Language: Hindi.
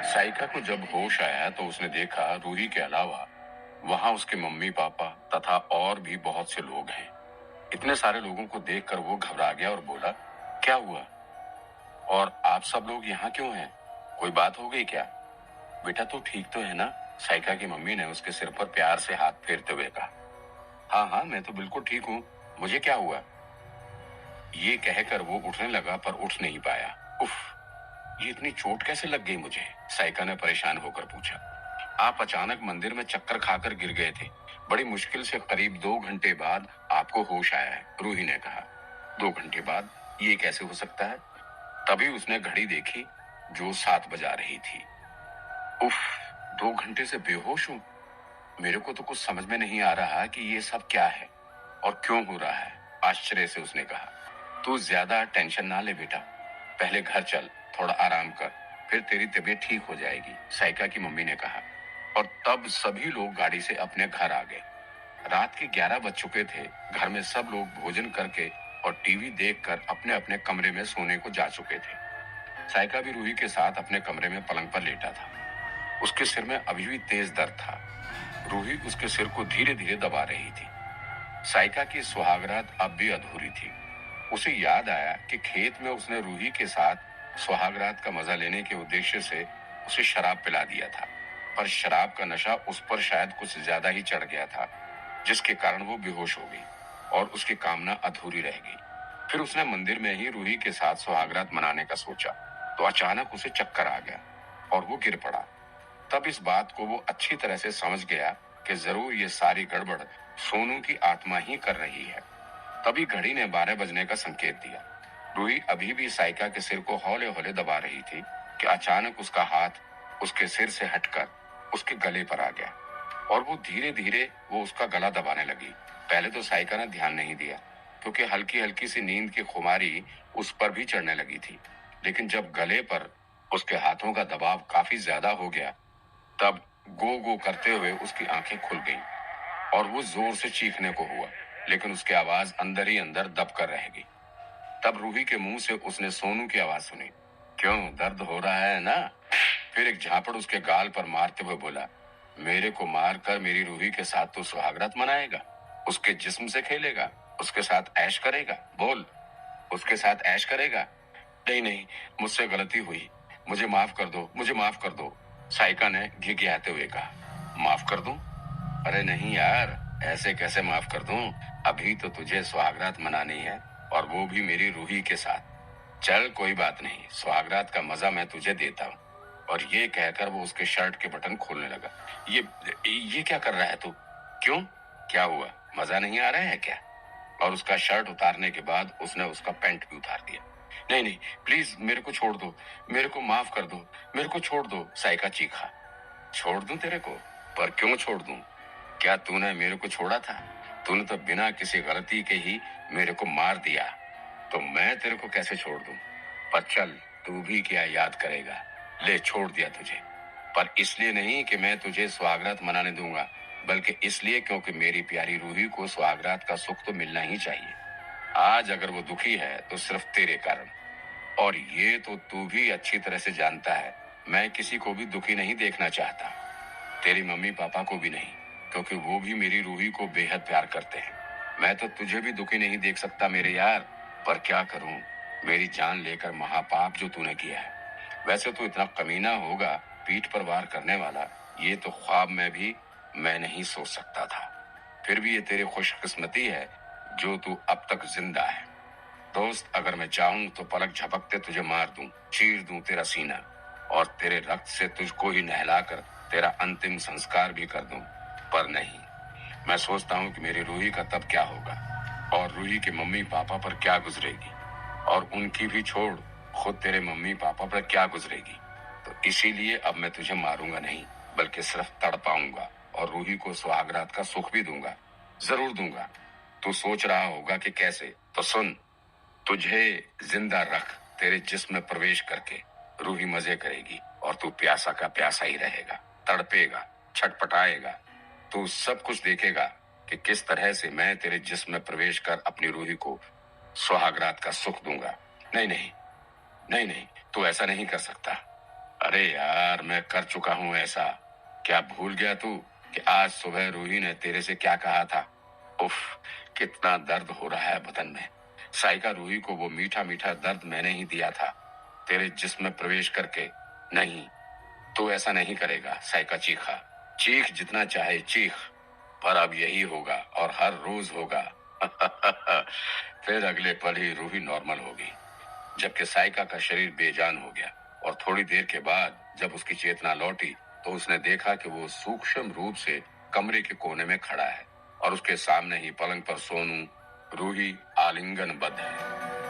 साइका को जब होश आया तो उसने देखा रूही के अलावा वहां उसके मम्मी पापा तथा और भी बहुत से लोग हैं। इतने सारे लोगों को देखकर वो घबरा गया और बोला, क्या हुआ? और आप सब लोग यहाँ क्यों हैं? कोई बात हो गई क्या? बेटा तू ठीक तो है ना? साइका की मम्मी ने उसके सिर पर प्यार से हाथ फेरते हुए कहा। हाँ हाँ, मैं तो बिल्कुल ठीक हूँ। मुझे क्या हुआ? ये कहकर वो उठने लगा पर उठ नहीं पाया। उफ, ये इतनी चोट कैसे लग गई मुझे? साइका ने परेशान होकर पूछा। आप अचानक मंदिर में चक्कर खाकर गिर गए थे। बड़ी मुश्किल से करीब 2 घंटे बाद आपको होश आया है, रूही ने कहा। 2 घंटे बाद? ये कैसे हो सकता है? तभी उसने घड़ी देखी जो 7 बजा रही थी। उफ, 2 घंटे से बेहोश हूँ। मेरे को तो कुछ समझ में नहीं आ रहा कि ये सब क्या है और क्यों हो रहा है, आश्चर्य से उसने कहा। तू ज्यादा टेंशन ना ले बेटा, पहले घर चल, थोड़ा आराम कर, फिर तेरी तबीयत ठीक हो जाएगी, साइका की मम्मी ने कहा। और तब सभी लोग गाड़ी से अपने घर आ गए। रात के 11 बज चुके थे। घर में सब लोग भोजन करके और टीवी देखकर अपने अपने कमरे में सोने को जा चुके थे। साइका भी रूही के साथ अपने कमरे में पलंग पर लेटा था। उसके सिर में अभी भी तेज दर्द था। रूही उसके सिर को धीरे धीरे दबा रही थी। साइका की सुहागरात अब भी अधूरी थी। उसे याद आया कि खेत में उसने रूही के साथ सुहागरात का मजा लेने के उद्देश्य से उसे शराब पिला दिया था, पर शराब का नशा उस पर शायद कुछ ज्यादा ही चढ़ गया था, जिसके कारण वो बेहोश हो गई और उसकी कामना अधूरी रह गई। फिर उसने मंदिर में ही रूही के साथ सुहागरात मनाने का सोचा तो अचानक उसे चक्कर आ गया और वो गिर पड़ा। तब इस बात को वो अच्छी तरह से समझ गया कि जरूर ये सारी गड़बड़ सोनू की आत्मा ही कर रही है। तभी घड़ी ने 12 बजने का संकेत दिया। रूही अभी भी साइका के सिर को हौले हौले दबा रही थी कि अचानक उसका हाथ उसके सिर से हटकर उसके गले पर आ गया और वो धीरे धीरे वो उसका गला दबाने लगी। पहले तो साइका ने ध्यान नहीं दिया क्योंकि हल्की हल्की सी नींद की खुमारी उस पर भी चढ़ने लगी थी, लेकिन जब गले पर उसके हाथों का दबाव काफी ज्यादा हो गया तब गो गो करते हुए उसकी आंखें खुल गईं और वो जोर से चीखने को हुआ, लेकिन उसकी आवाज अंदर ही अंदर दब कर रह गई। तब रूही के मुंह से उसने सोनू की आवाज सुनी। क्यों, दर्द हो रहा है ना? फिर एक झापड़ उसके गाल पर मारते हुए बोला, मेरे को मार कर मेरी रूही के साथ तो सुहागरात मनाएगा, उसके जिस्म से खेलेगा, उसके साथ ऐश करेगा? बोल, उसके साथ ऐश करेगा? नहीं नहीं, मुझसे गलती हुई, मुझे माफ कर दो, मुझे माफ कर दो, साइका ने घिघियाते हुए कहा। माफ कर दूं? अरे नहीं यार, ऐसे कैसे माफ कर दूं? अभी तो तुझे सुहागरात मनानी है और वो भी मेरी रूही के साथ। चल कोई बात नहीं, सुहागरात का मजा मैं तुझे देता हूँ। और ये कहकर वो उसके शर्ट के बटन खोलने लगा। ये क्या कर रहा है तू? क्यों, क्या हुआ? मजा नहीं आ रहा है क्या? और उसका शर्ट उतारने के बाद उसने उसका पैंट भी उतार दिया। नहीं नहीं, प्लीज मेरे को छोड़ दो, मेरे को माफ कर दो, मेरे को छोड़ दो, साइका चीखा। छोड़ दूं तेरे को? पर क्यों छोड़ दूं? क्या तूने मेरे को छोड़ा था? तूने तो बिना किसी गलती के ही मेरे को मार दिया, तो मैं तेरे को कैसे छोड़ दूं? पर चल, तू भी क्या याद करेगा। ले, छोड़ दिया तुझे, पर इसलिए नहीं कि मैं तुझे सुहागरात मनाने दूंगा, बल्कि इसलिए क्योंकि मेरी प्यारी रूही को सुहागरात का सुख तो मिलना ही चाहिए। आज अगर वो दुखी है तो सिर्फ तेरे कारण। और ये तो तू भी अच्छी तरह से जानता है, मैं किसी को भी दुखी नहीं देखना चाहता, तेरी मम्मी पापा को भी नहीं, क्योंकि वो भी मेरी रूही को बेहद प्यार करते हैं। मैं तो तुझे भी दुखी नहीं देख सकता मेरे यार, पर क्या करूं, मेरी जान लेकर महापाप जो तूने किया है। वैसे तो इतना कमीना होगा, पीठ पर वार करने वाला, ये तो ख्वाब में भी मैं नहीं सोच सकता था। फिर भी ये तेरी खुशकिस्मती है जो तू अब तक जिंदा है। दोस्त, अगर मैं चाहूं तो पलक झपकते तुझे मार दूं, चीर दूं तेरा सीना और तेरे रक्त से तुझको ही नहलाकर तेरा अंतिम संस्कार भी कर दूं, पर नहीं। मैं सोचता हूँ कि मेरी रूही का तब क्या होगा और रूही के मम्मी पापा पर क्या गुजरेगी, और उनकी भी छोड़, खुद तेरे मम्मी पापा पर क्या गुजरेगी। तो इसीलिए अब मैं तुझे मारूंगा नहीं, बल्कि सिर्फ तड़पाऊंगा और रूही को सुहागरात का सुख भी दूंगा, जरूर दूंगा। तू सोच रहा होगा कि कैसे, तो सुन। तुझे जिंदा रख तेरे जिस्म में प्रवेश करके रूही मजे करेगी और तू प्यासा का प्यासा ही रहेगा, तड़पेगा, छटपटाएगा। तू सब कुछ देखेगा कि किस तरह से मैं तेरे जिस्म में प्रवेश कर अपनी रूही को सुहागरात का सुख दूंगा। नहीं नहीं, नहीं नहीं, तू ऐसा नहीं कर सकता। अरे यार, मैं कर चुका हूं ऐसा। क्या भूल गया तू कि आज सुबह रूही ने तेरे से क्या कहा था? उफ, कितना दर्द हो रहा है बदन में। साइका, रूही को वो मीठा मीठा दर्द मैंने ही दिया था, तेरे जिस्म में प्रवेश करके। नहीं, तू ऐसा नहीं करेगा। साइका चीखा। चीख जितना चाहे चीख, पर अब यही होगा और हर रोज होगा। फिर अगले पल ही रूही नॉर्मल होगी, जबकि साइका का शरीर बेजान हो गया। और थोड़ी देर के बाद जब उसकी चेतना लौटी, तो उसने देखा कि वो सूक्ष्म रूप से कमरे के कोने में खड़ा है और उसके सामने ही पलंग पर सोनू, रूही आलिंगनबद्ध है।